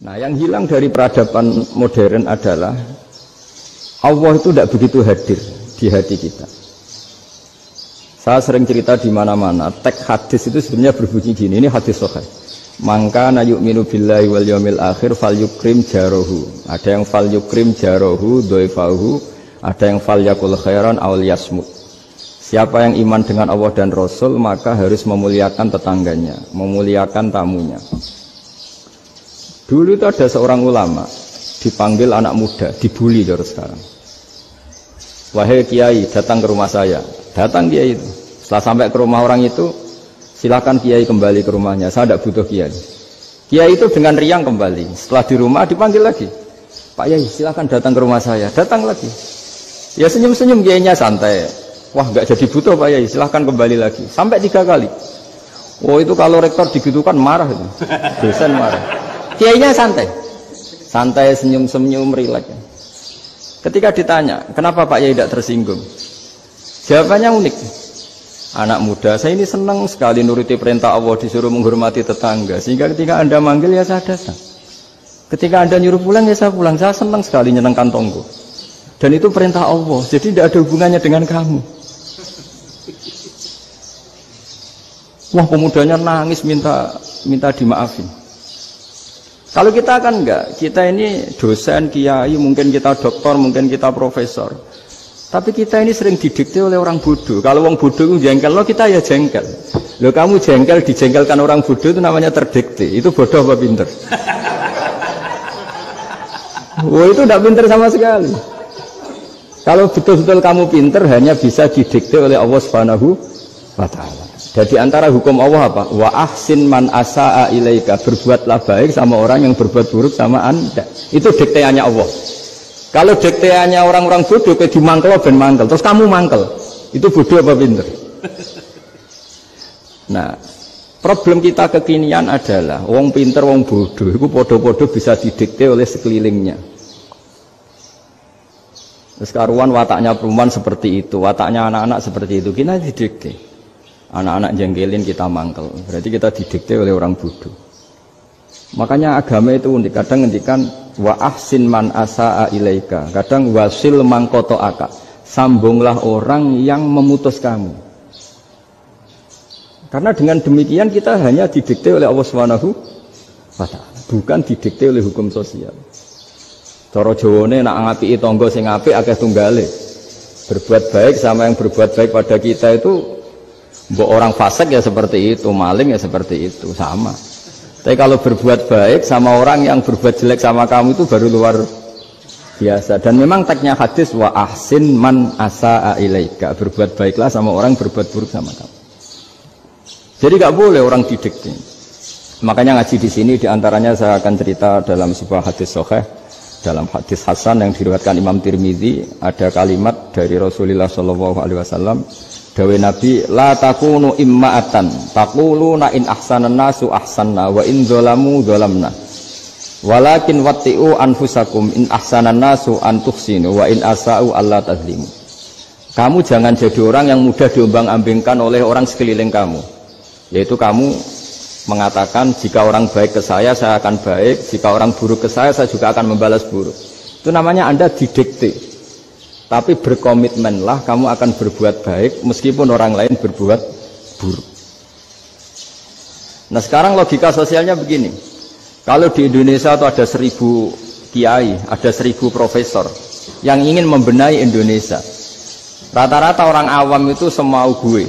Nah, yang hilang dari peradaban modern adalah Allah itu tidak begitu hadir di hati kita. Saya sering cerita di mana-mana, teks hadis itu sebenarnya berbunyi gini, ini hadis sahih. Mangka na yu'minu billahi wal yawmil akhir fal yukrim jarohu. Ada yang fal yukrim jarohu doifahu, ada yang fal yakul khairan aw yasmut. Siapa yang iman dengan Allah dan Rasul maka harus memuliakan tetangganya, memuliakan tamunya. Dulu itu ada seorang ulama dipanggil anak muda, dibully terus sekarang. Wahai kiai, datang ke rumah saya. Datang kiai itu. Setelah sampai ke rumah orang itu, silakan kiai kembali ke rumahnya. Saya tidak butuh kiai. Kiai itu dengan riang kembali. Setelah di rumah dipanggil lagi. Pak Yai, silakan datang ke rumah saya. Datang lagi. Ya senyum-senyum kiainya santai. Wah, nggak jadi butuh Pak Yai. Silakan kembali lagi. Sampai 3 kali. Oh itu kalau rektor digitukan marah itu. Dosen marah. Kiainya santai. Santai, senyum-senyum, rileks. Ketika ditanya, kenapa Pak Yai tidak tersinggung? Jawabannya unik. Anak muda, saya ini senang sekali nuruti perintah Allah, disuruh menghormati tetangga. Sehingga ketika Anda manggil, ya saya datang. Ketika Anda nyuruh pulang, ya saya pulang. Saya senang sekali nyenangkan tonggo. Dan itu perintah Allah, jadi tidak ada hubungannya dengan kamu. Wah, pemudanya nangis minta dimaafin. Kalau kita kan enggak, kita ini dosen, kiai, mungkin kita doktor, mungkin kita profesor. Tapi kita ini sering didikte oleh orang bodoh. Kalau orang bodoh itu jengkel, lo kita ya jengkel. Lo kamu jengkel, dijengkelkan orang bodoh itu namanya terdikte. Itu bodoh apa pinter? Wah itu tidak pinter sama sekali. Kalau betul-betul kamu pinter, hanya bisa didikte oleh Allah Subhanahu wa Ta'ala. Jadi antara hukum Allah apa? Wa ahsin man asa'a ilaika, berbuatlah baik sama orang yang berbuat buruk sama Anda. Itu dikteannya Allah. Kalau dikteannya orang-orang bodoh kayak dimangkel ben mangkel, terus kamu mangkel. Itu bodoh apa pinter? Nah, problem kita kekinian adalah wong pinter, wong bodoh itu podo-podo bisa didikte oleh sekelilingnya. Terus karuan wataknya perempuan seperti itu, wataknya anak-anak seperti itu, kita didikte. Anak-anak jengkelin kita mangkel, berarti kita didikte oleh orang bodoh. Makanya agama itu unik, kadang ngendikan wa ahsin man asa'a ilaika, kadang wasil man qata'aka, sambunglah orang yang memutus kamu. Karena dengan demikian kita hanya didikte oleh Allah Subhanahu wa Ta'ala, bukan didikte oleh hukum sosial. Cara Jawane nak ngapiki tangga sing apik akeh tunggale. Berbuat baik sama yang berbuat baik pada kita itu, mbok orang fasik ya seperti itu, maling ya seperti itu, sama. Tapi kalau berbuat baik sama orang yang berbuat jelek sama kamu itu baru luar biasa. Dan memang teksnya hadis wa ahsin man asa'a ilaika, berbuat baiklah sama orang berbuat buruk sama kamu. Jadi nggak boleh orang didikte. Makanya ngaji di sini diantaranya saya akan cerita dalam sebuah hadis sahih, dalam hadis hasan yang diriwayatkan Imam Tirmidzi, ada kalimat dari Rasulullah SAW. Dawe Nabi, la takunu imma'atan taquluna in ahsanan nasu ahsanna wa in zalamu zalamna walakin watti'u anfusakum in ahsanan nasu an tuhsinu wa in asa'u alla tazlimu. Kamu jangan jadi orang yang mudah diombang-ambingkan oleh orang sekeliling kamu, yaitu kamu mengatakan jika orang baik ke saya akan baik, jika orang buruk ke saya juga akan membalas buruk. Itu namanya Anda didikte. Tapi berkomitmenlah kamu akan berbuat baik meskipun orang lain berbuat buruk. Nah sekarang logika sosialnya begini. Kalau di Indonesia itu ada 1000 kiai, ada 1000 profesor yang ingin membenahi Indonesia. Rata-rata orang awam itu semau gue.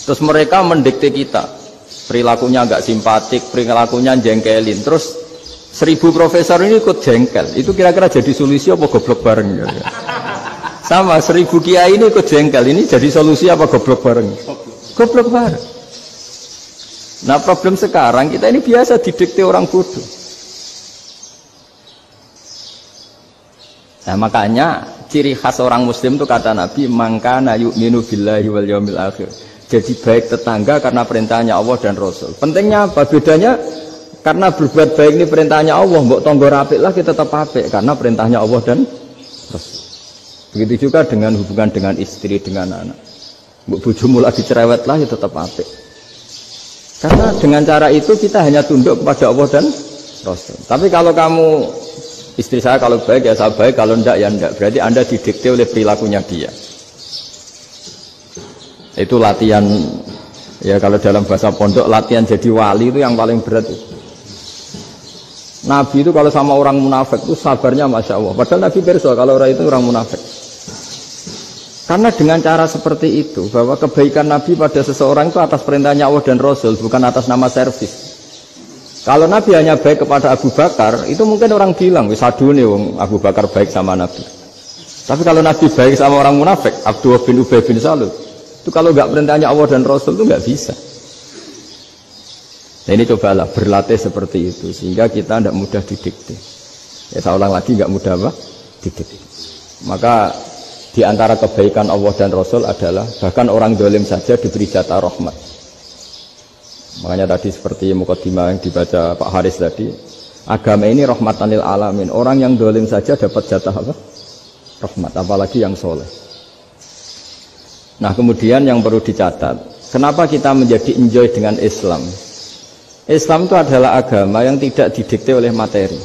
Terus mereka mendikte kita. Perilakunya enggak simpatik, perilakunya jengkelin. Terus 1000 profesor ini ikut jengkel. Itu kira-kira jadi solusi apa goblok bareng ya? Sama 1000 kiai ini ikut jengkel, ini jadi solusi apa goblok bareng? Goblok bareng. Nah problem sekarang kita ini biasa didikte orang bodoh. Nah makanya ciri khas orang muslim itu kata Nabi, mangkana yu'minu billahi wal yawmil akhir. Jadi baik tetangga karena perintahnya Allah dan Rasul. Pentingnya apa? Bedanya karena berbuat baik ini perintahnya Allah, mbok tangga apik lah kita tetap apik karena perintahnya Allah dan Rasul. Begitu juga dengan hubungan dengan istri, dengan anak. Bojomu lagi cerewet lah ya tetap apik. Karena dengan cara itu kita hanya tunduk kepada Allah dan Rasul. Tapi kalau kamu, istri saya kalau baik ya saya baik, kalau enggak ya enggak. Berarti Anda didikte oleh perilakunya dia. Itu latihan, ya kalau dalam bahasa pondok, latihan jadi wali itu yang paling berat itu. Nabi itu kalau sama orang munafik itu sabarnya Masya Allah. Padahal Nabi berso kalau orang itu orang munafik. Karena dengan cara seperti itu, bahwa kebaikan Nabi pada seseorang itu atas perintahnya Allah dan Rasul, bukan atas nama servis. Kalau Nabi hanya baik kepada Abu Bakar, itu mungkin orang bilang, wis adune wong Abu Bakar baik sama Nabi. Tapi kalau Nabi baik sama orang munafik, Abdullah bin Ubay bin Salul, itu kalau nggak perintahnya Allah dan Rasul itu nggak bisa. Nah ini cobalah berlatih seperti itu, sehingga kita tidak mudah didikte. Ya saya ulang lagi, nggak mudah apa? Didikte. Maka di antara kebaikan Allah dan Rasul adalah bahkan orang dolim saja diberi jatah rahmat. Makanya tadi seperti mukadimah yang dibaca Pak Haris tadi, agama ini rahmatan lil alamin. Orang yang dolim saja dapat jatah apa? Rahmat, apalagi yang soleh. Nah kemudian yang perlu dicatat, kenapa kita menjadi enjoy dengan Islam? Islam itu adalah agama yang tidak didikte oleh materi.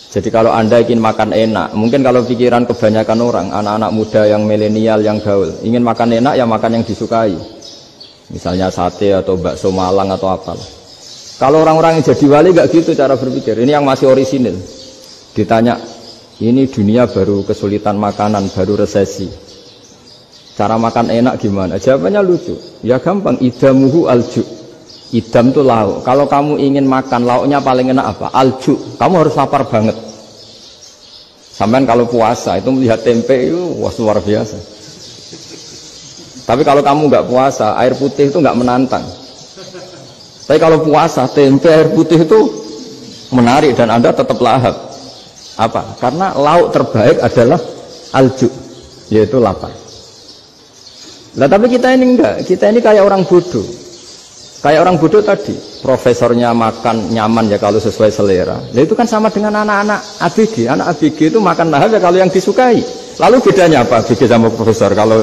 Jadi kalau Anda ingin makan enak, mungkin kalau pikiran kebanyakan orang, anak-anak muda yang milenial, yang gaul, ingin makan enak ya makan yang disukai. Misalnya sate atau bakso Malang atau apalah. Kalau orang-orang yang jadi wali nggak gitu cara berpikir. Ini yang masih orisinil. Ditanya, ini dunia baru kesulitan makanan, baru resesi. Cara makan enak gimana? Jawabannya lucu. Ya gampang. Idamuhu alju. Idam itu lauk. Kalau kamu ingin makan lauknya paling enak apa? Alju. Kamu harus lapar banget. Sampai kalau puasa itu melihat tempe itu wah luar biasa. Tapi kalau kamu nggak puasa, air putih itu nggak menantang. Tapi kalau puasa, tempe air putih itu menarik dan Anda tetap lahap. Apa? Karena lauk terbaik adalah alju, yaitu lapar. Nah tapi kita ini enggak, kita ini kayak orang bodoh. Kayak orang bodoh tadi, profesornya makan nyaman ya kalau sesuai selera. Nah itu kan sama dengan anak-anak ABG. Anak ABG itu makan lahap ya kalau yang disukai. Lalu bedanya apa ABG sama profesor? Kalau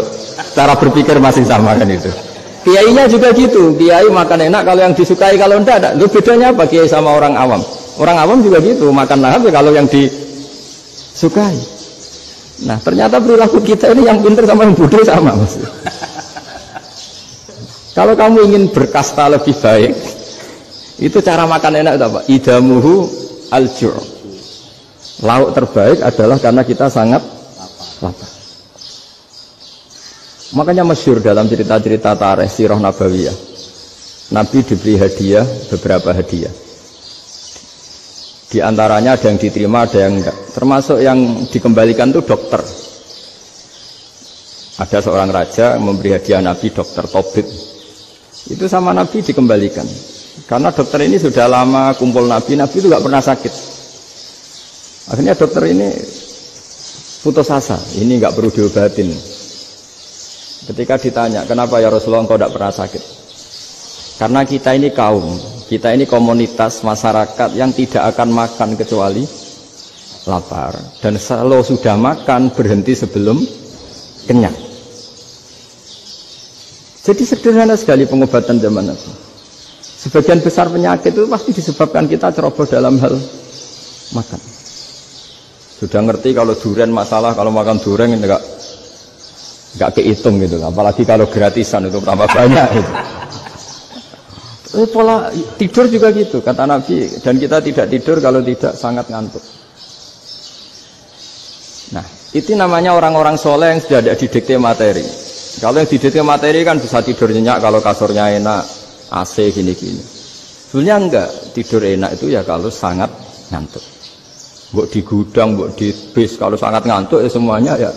cara berpikir masih sama kan itu. Kiainya juga gitu. Kiai makan enak kalau yang disukai, kalau enggak ada. Itu bedanya apa kiai sama orang awam? Orang awam juga gitu, makan lahap ya kalau yang disukai. Nah ternyata perilaku kita ini yang pintar sama yang bodoh sama maksudnya. Kalau kamu ingin berkasta lebih baik, itu cara makan enak itu apa? Idamuhu al-ju'. Lauk terbaik adalah karena kita sangat lapar. Makanya masyhur dalam cerita-cerita tarikh sirah nabawiyah. Nabi diberi hadiah, beberapa hadiah. Di antaranya ada yang diterima, ada yang enggak. Termasuk yang dikembalikan itu dokter. Ada seorang raja memberi hadiah Nabi dokter Tobit. Itu sama Nabi dikembalikan. Karena dokter ini sudah lama kumpul Nabi itu nggak pernah sakit. Akhirnya dokter ini putus asa, ini nggak perlu diobatin. Ketika ditanya, kenapa ya Rasulullah engkau tidak pernah sakit? Karena kita ini kaum, kita ini komunitas masyarakat yang tidak akan makan kecuali lapar. Dan kalau sudah makan berhenti sebelum kenyang. Jadi sederhana sekali pengobatan zaman itu. Sebagian besar penyakit itu pasti disebabkan kita ceroboh dalam hal makan. Sudah ngerti kalau durian masalah, kalau makan durian ini enggak kehitung gitu. Apalagi kalau gratisan itu tambah banyak itu. Pola tidur juga gitu kata Nabi, dan kita tidak tidur kalau tidak sangat ngantuk. Nah, itu namanya orang-orang soleh yang sudah tidak didikte materi. Kalau yang didikte materi kan bisa tidur nyenyak kalau kasurnya enak, AC gini-gini. Sebenarnya enggak, tidur enak itu ya kalau sangat ngantuk. Mbok di gudang, mbok di bis, kalau sangat ngantuk ya semuanya ya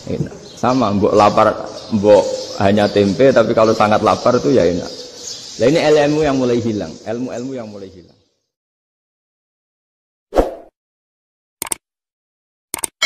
enak. Sama, mbok lapar, mbok hanya tempe, tapi kalau sangat lapar itu ya enak. Nah ini ilmu yang mulai hilang, ilmu-ilmu yang mulai hilang.